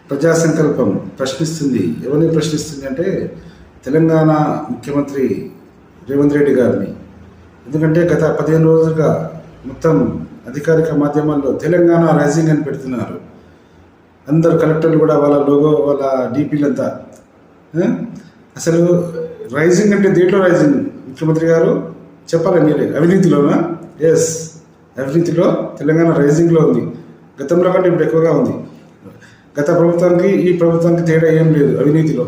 ప్రజా సంకల్పం ప్రశ్నిస్తుంది. ఎవరిని ప్రశ్నిస్తుంది అంటే తెలంగాణ ముఖ్యమంత్రి రేవంత్ రెడ్డి గారిని. ఎందుకంటే గత 15 రోజులుగా మొత్తం అధికారిక మాధ్యమాల్లో తెలంగాణ రైజింగ్ అని పెడుతున్నారు. అందరు కలెక్టర్లు కూడా వాళ్ళ లోగో, వాళ్ళ డీపీలంతా. అసలు రైజింగ్ అంటే దేంట్లో రైజింగ్? ముఖ్యమంత్రి గారు చెప్పాలి మీరే. అవినీతిలోనా? ఎస్, అవినీతిలో తెలంగాణ రైజింగ్లో ఉంది. గతంలో కంటే ఇప్పుడు ఎక్కువగా ఉంది. గత ప్రభుత్వానికి ఈ ప్రభుత్వానికి తేడా ఏం లేదు అవినీతిలో.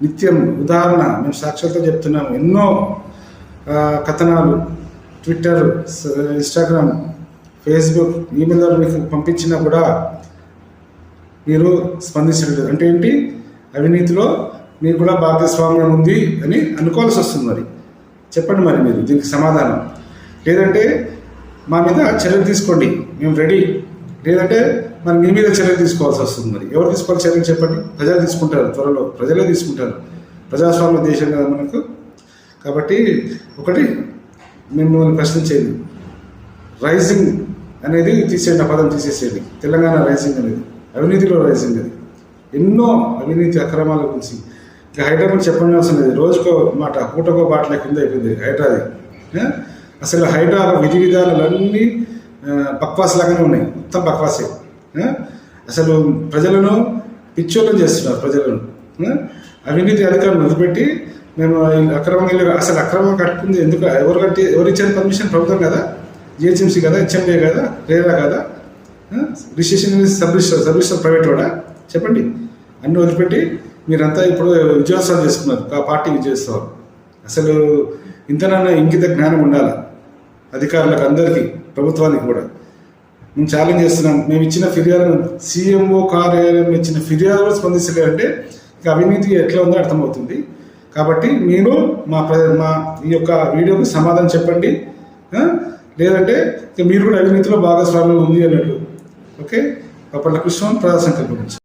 నిత్యం ఉదాహరణ మేము సాక్ష్యాలతో చెప్తున్నాము. ఎన్నో కథనాలు ట్విట్టర్, ఇన్స్టాగ్రామ్, ఫేస్బుక్, ఈమెయిల్ మీకు పంపించినా కూడా మీరు స్పందించలేదు. అంటే ఏంటి? అవినీతిలో మీకు కూడా భాగస్వామ్యం ఉంది అని అనుకోవాల్సి వస్తుంది. మరి చెప్పండి మరి మీరు దీనికి సమాధానం. లేదంటే మా మీద చర్యలు తీసుకోండి, మేము రెడీ. లేదంటే మరి మీ మీద చర్యలు తీసుకోవాల్సి వస్తుంది. మరి ఎవరు తీసుకోవాలి చర్యలు చెప్పండి? ప్రజలు తీసుకుంటారు, త్వరలో ప్రజలే తీసుకుంటారు. ప్రజాస్వామ్య దేశం కదా మనకు. కాబట్టి ఒకటి మిమ్మల్ని ప్రశ్నించేది, రైజింగ్ అనేది తీసేయండి, ఆ పదం తీసేసేయండి. తెలంగాణ రైజింగ్ అనేది అవినీతిలో రైజింగ్. అది ఎన్నో అవినీతి అక్రమాల గురించి ఇక హైదరాబాద్ చెప్పండి అవసరం లేదు. రోజుకో మాట, పూటకో బాటల కింద అయిపోయింది హైడ్రాది. అసలు హైడ్రా విధి విధానాలన్నీ బక్వాస్ లాగానే ఉన్నాయి, మొత్తం బక్వాసే. అసలు ప్రజలను పిచ్చోళ్ళని చేస్తున్నారు. ప్రజలను అవినీతి అధికారులు వదిలిపెట్టి మేము అక్రమంగా అసలు అక్రమం కట్టుకుంది ఎందుకు? ఎవరు ఇచ్చారు పర్మిషన్? ప్రభుత్వం కదా, జిహెచ్ఎంసీ కదా, హెచ్ఎంఏ కదా, రేరా కదా, రిజిస్ట్రేషన్ సబ్ రిజిస్టర్ ప్రైవేట్ వాడా? చెప్పండి. అన్నీ వదిలిపెట్టి మీరంతా ఇప్పుడు విజయోత్సవాలు చేసుకున్నారు, ఆ పార్టీ విజయోత్సవాలు. అసలు ఇంతనన్నా ఇంకిత జ్ఞానం ఉండాలి అధికారులకు, అందరికీ, ప్రభుత్వానికి కూడా. మేము ఛాలెంజ్ చేస్తున్నాం. మేము ఇచ్చిన ఫిర్యాదును, సీఎంఓ కార్యాలయం ఇచ్చిన ఫిర్యాదు కూడా స్పందిస్తలేదంటే ఇక అవినీతి ఎట్లా ఉందో అర్థమవుతుంది. కాబట్టి మీరు మా ఈ యొక్క వీడియోకి సమాధానం చెప్పండి. లేదంటే మీరు కూడా అవినీతిలో భాగస్వామ్యం ఉంది అన్నట్టు. ఓకే, అప్పట్లో కృష్ణ ప్రజా సంకల్పం.